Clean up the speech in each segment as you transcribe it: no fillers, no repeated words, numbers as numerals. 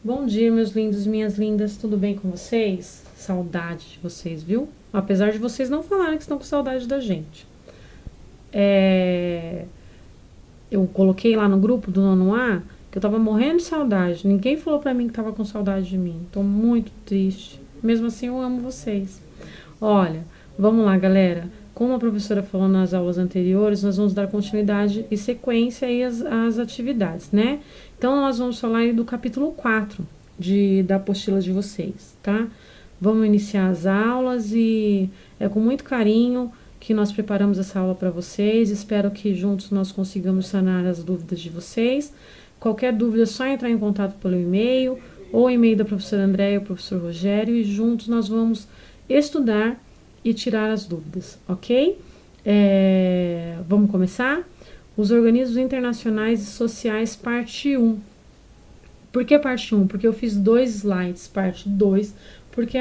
Bom dia, meus lindos, minhas lindas, tudo bem com vocês? Saudade de vocês, viu? Apesar de vocês não falarem que estão com saudade da gente. É, Eu coloquei lá no grupo do nono A que eu tava morrendo de saudade. Ninguém falou pra mim que tava com saudade de mim. Tô muito triste. Mesmo assim, eu amo vocês. Olha, vamos lá, galera. Como a professora falou nas aulas anteriores, nós vamos dar continuidade e sequência aí às atividades, né? Então, nós vamos falar aí do capítulo 4 da apostila de vocês, tá? Vamos iniciar as aulas e é com muito carinho que nós preparamos essa aula para vocês. Espero que juntos nós consigamos sanar as dúvidas de vocês. Qualquer dúvida é só entrar em contato pelo e-mail ou e-mail da professora Andréia ou professor Rogério e juntos nós vamos estudar e tirar as dúvidas, ok? Vamos começar? Os organismos internacionais e sociais, parte 1. Por que parte 1? Porque eu fiz 2 slides, parte 2, porque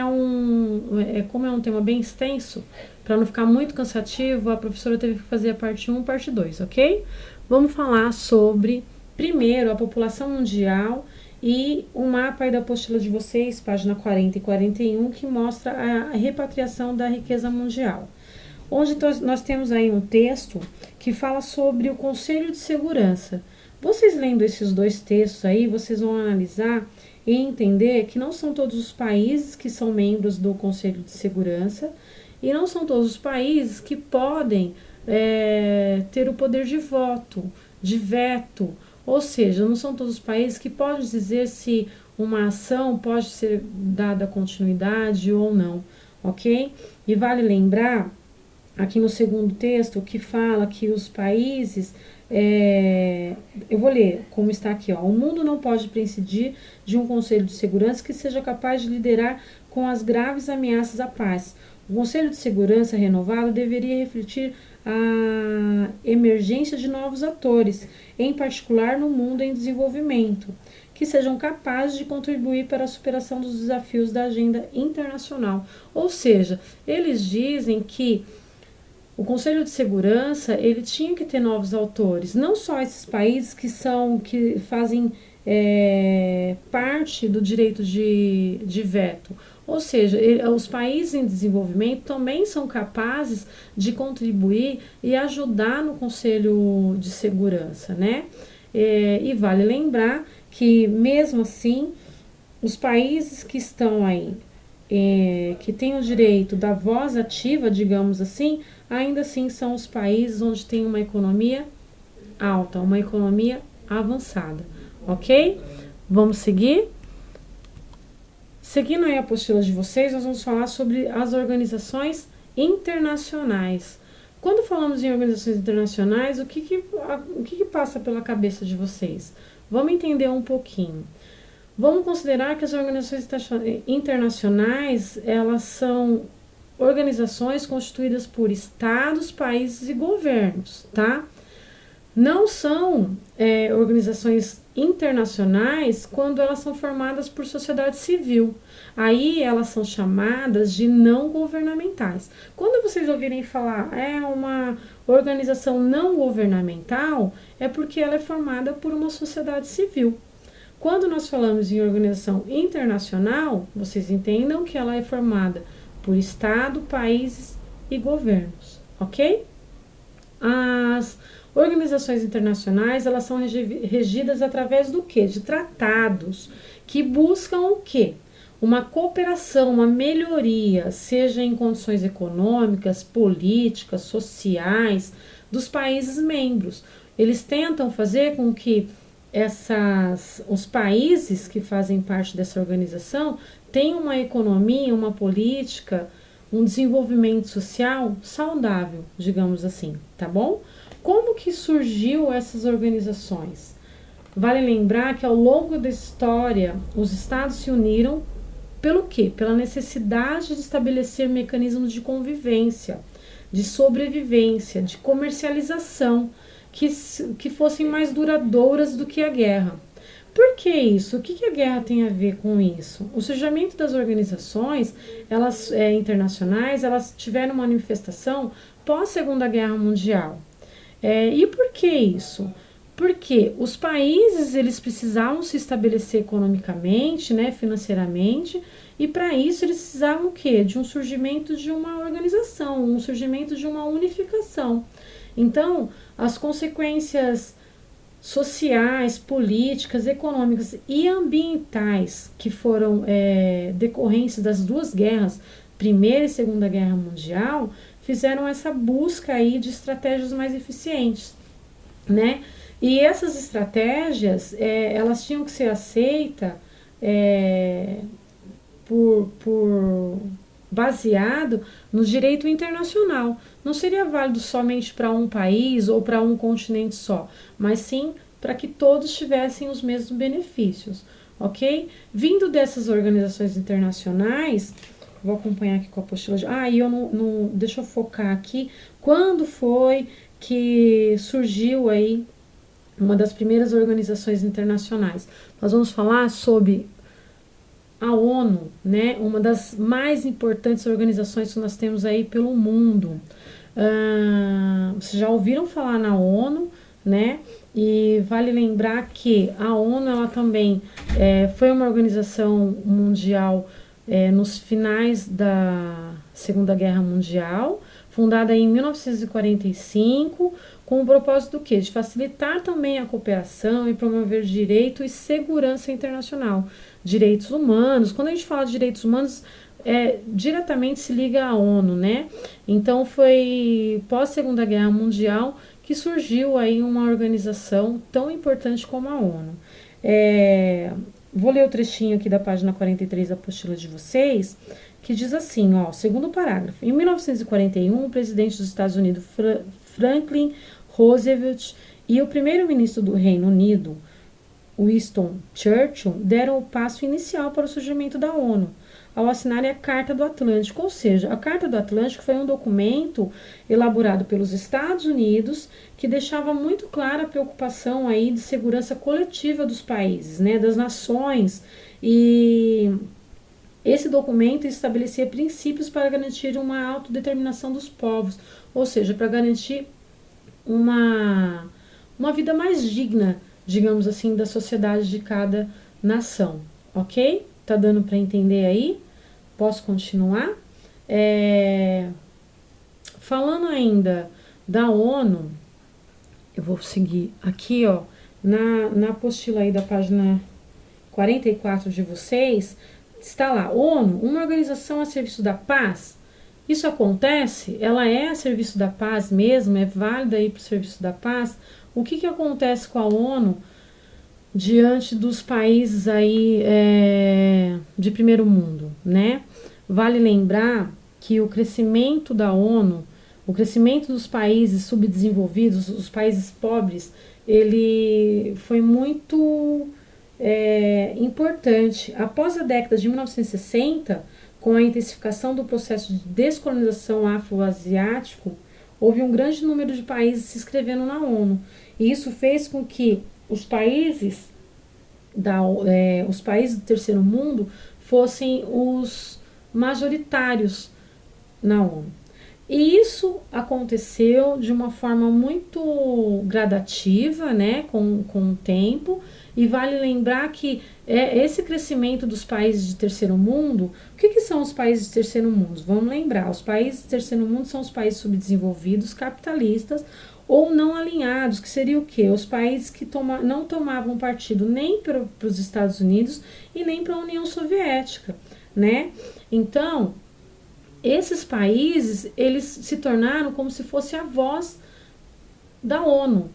como é um tema bem extenso, para não ficar muito cansativo, a professora teve que fazer a parte 1 e parte 2, ok? Vamos falar sobre, primeiro, a população mundial e o mapa aí da apostila de vocês, página 40 e 41, que mostra a repatriação da riqueza mundial. Onde nós temos aí um texto que fala sobre o Conselho de Segurança. Vocês lendo esses 2 textos aí, vocês vão analisar e entender que não são todos os países que são membros do Conselho de Segurança e não são todos os países que podem ter o poder de voto, de veto, ou seja, não são todos os países que podem dizer se uma ação pode ser dada continuidade ou não, ok? E vale lembrar, aqui no segundo texto, que fala que os países, eu vou ler como está aqui, ó. O mundo não pode prescindir de um Conselho de Segurança que seja capaz de liderar com as graves ameaças à paz. O Conselho de Segurança renovado deveria refletir a emergência de novos atores, em particular no mundo em desenvolvimento, que sejam capazes de contribuir para a superação dos desafios da agenda internacional. Ou seja, eles dizem que o Conselho de Segurança ele tinha que ter novos autores, não só esses países que fazem parte do direito de veto. Ou seja, os países em desenvolvimento também são capazes de contribuir e ajudar no Conselho de Segurança, né? E vale lembrar que, mesmo assim, os países que estão aí, que têm o direito da voz ativa, digamos assim, ainda assim são os países onde tem uma economia alta, uma economia avançada, ok? Vamos seguir? Seguindo aí a apostila de vocês, nós vamos falar sobre as organizações internacionais. Quando falamos em organizações internacionais, o que passa pela cabeça de vocês? Vamos entender um pouquinho. Vamos considerar que as organizações internacionais, elas são organizações constituídas por estados, países e governos, tá? Não são organizações internacionais quando elas são formadas por sociedade civil. Aí elas são chamadas de não governamentais. Quando vocês ouvirem falar uma organização não governamental, é porque ela é formada por uma sociedade civil. Quando nós falamos em organização internacional, vocês entendam que ela é formada por Estado, países e governos, ok? As organizações internacionais, elas são regidas através do quê? De tratados que buscam o quê? Uma cooperação, uma melhoria, seja em condições econômicas, políticas, sociais, dos países membros. Eles tentam fazer com que os países que fazem parte dessa organização tenham uma economia, uma política, um desenvolvimento social saudável, digamos assim, tá bom? Como que surgiu essas organizações? Vale lembrar que ao longo da história, os estados se uniram pelo quê? Pela necessidade de estabelecer mecanismos de convivência, de sobrevivência, de comercialização, que fossem mais duradouras do que a guerra. Por que isso? O que a guerra tem a ver com isso? O surgimento das organizações internacionais, elas tiveram uma manifestação pós Segunda Guerra Mundial. E por que isso? Porque os países eles precisavam se estabelecer economicamente, né, financeiramente, e para isso eles precisavam o quê? De um surgimento de uma organização, um surgimento de uma unificação. Então, as consequências sociais, políticas, econômicas e ambientais que foram decorrências das duas guerras, Primeira e Segunda Guerra Mundial, fizeram essa busca aí de estratégias mais eficientes, né? E essas estratégias, elas tinham que ser aceitas é, por baseado no direito internacional. Não seria válido somente para um país ou para um continente só, mas sim para que todos tivessem os mesmos benefícios, ok? Vindo dessas organizações internacionais, vou acompanhar aqui com a apostila. E eu não, deixa eu focar aqui. Quando foi que surgiu aí uma das primeiras organizações internacionais? Nós vamos falar sobre a ONU, né, uma das mais importantes organizações que nós temos aí pelo mundo. Vocês já ouviram falar na ONU, né? E vale lembrar que a ONU ela também foi uma organização mundial nos finais da Segunda Guerra Mundial, fundada em 1945, com o propósito do quê? De facilitar também a cooperação e promover direito e segurança internacional, direitos humanos. Quando a gente fala de direitos humanos, diretamente se liga à ONU, né? Então foi pós Segunda Guerra Mundial que surgiu aí uma organização tão importante como a ONU. Vou ler o trechinho aqui da página 43 da apostila de vocês, que diz assim, ó, segundo parágrafo. Em 1941, o presidente dos Estados Unidos, Franklin Roosevelt, e o primeiro-ministro do Reino Unido, Winston Churchill, deram o passo inicial para o surgimento da ONU, ao assinarem a Carta do Atlântico. Ou seja, a Carta do Atlântico foi um documento elaborado pelos Estados Unidos que deixava muito clara a preocupação aí de segurança coletiva dos países, né, das nações, e esse documento estabelecia princípios para garantir uma autodeterminação dos povos, ou seja, para garantir uma vida mais digna, digamos assim, da sociedade de cada nação, ok? Tá dando para entender aí? Posso continuar? Falando ainda da ONU, eu vou seguir aqui, ó, na apostila aí da página 44 de vocês, está lá, ONU, uma organização a serviço da paz. Isso acontece? Ela é a serviço da paz mesmo? É válida aí para o serviço da paz? O que acontece com a ONU diante dos países aí de primeiro mundo, né? Vale lembrar que o crescimento da ONU, o crescimento dos países subdesenvolvidos, os países pobres, ele foi muito importante. Após a década de 1960, com a intensificação do processo de descolonização afro-asiático, houve um grande número de países se inscrevendo na ONU. E isso fez com que os países do terceiro mundo fossem os majoritários na ONU. E isso aconteceu de uma forma muito gradativa, né, com o tempo, e vale lembrar que esse crescimento dos países de terceiro mundo, o que são os países de terceiro mundo? Vamos lembrar, os países de terceiro mundo são os países subdesenvolvidos, capitalistas ou não alinhados, que seria o quê? Os países que não tomavam partido nem para os Estados Unidos e nem para a União Soviética, né? Então, esses países, eles se tornaram como se fosse a voz da ONU.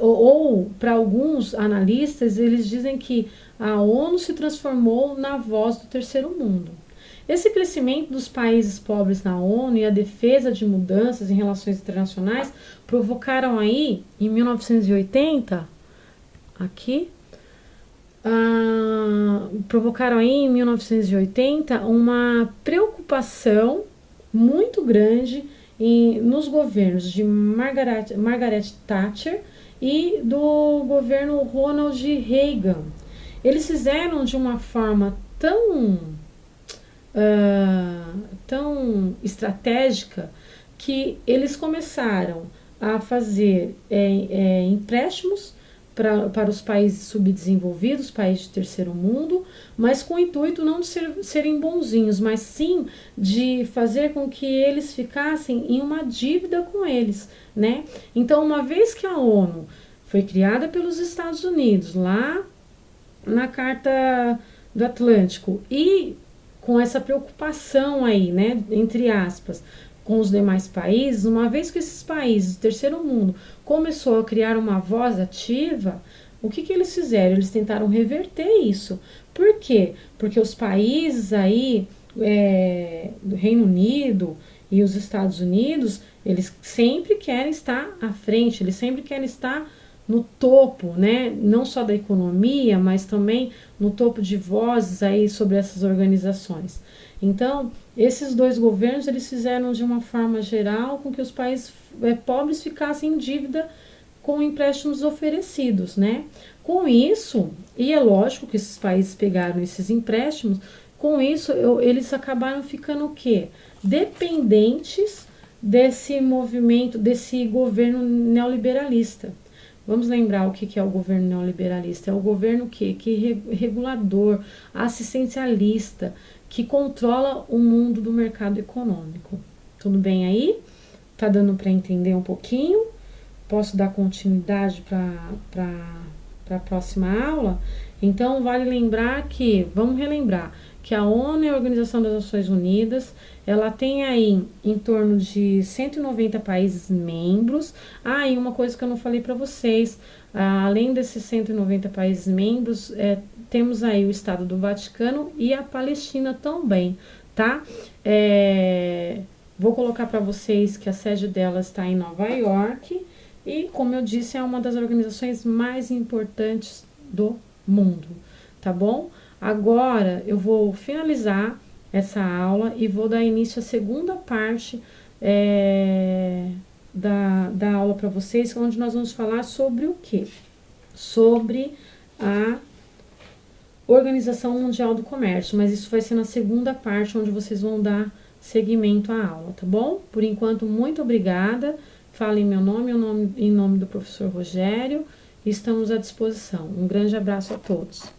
Ou para alguns analistas, eles dizem que a ONU se transformou na voz do terceiro mundo. Esse crescimento dos países pobres na ONU e a defesa de mudanças em relações internacionais provocaram aí, em 1980, uma preocupação muito grande nos governos de Margaret Thatcher e do governo Ronald Reagan. Eles fizeram de uma forma tão estratégica que eles começaram a fazer empréstimos para os países subdesenvolvidos, países de terceiro mundo, mas com o intuito não de serem bonzinhos, mas sim de fazer com que eles ficassem em uma dívida com eles, né? Então, uma vez que a ONU foi criada pelos Estados Unidos, lá na Carta do Atlântico, e com essa preocupação aí, né, entre aspas, com os demais países, uma vez que esses países do terceiro mundo começou a criar uma voz ativa, o que eles fizeram? Eles tentaram reverter isso. Por quê? Porque os países aí do Reino Unido e os Estados Unidos, eles sempre querem estar à frente, eles sempre querem estar no topo, né? Não só da economia, mas também no topo de vozes aí sobre essas organizações. Então, esses dois governos, eles fizeram de uma forma geral com que os países pobres ficassem em dívida com empréstimos oferecidos, né? Com isso, e é lógico que esses países pegaram esses empréstimos, com isso eles acabaram ficando o quê? Dependentes desse movimento, desse governo neoliberalista. Vamos lembrar o que é o governo neoliberalista. É o governo que regulador, assistencialista, que controla o mundo do mercado econômico. Tudo bem aí? Tá dando para entender um pouquinho? Posso dar continuidade para a próxima aula? Então, vale lembrar que, vamos relembrar, que a ONU é a Organização das Nações Unidas, ela tem aí em torno de 190 países membros. E uma coisa que eu não falei para vocês, além desses 190 países membros, temos aí o Estado do Vaticano e a Palestina também, tá? Vou colocar para vocês que a sede dela está em Nova York e, como eu disse, é uma das organizações mais importantes do mundo, tá bom? Agora eu vou finalizar essa aula e vou dar início à segunda parte da aula para vocês, onde nós vamos falar sobre o quê? Sobre a Organização Mundial do Comércio, mas isso vai ser na segunda parte, onde vocês vão dar seguimento à aula, tá bom? Por enquanto, muito obrigada. Falem meu nome, em nome do professor Rogério, e estamos à disposição. Um grande abraço a todos.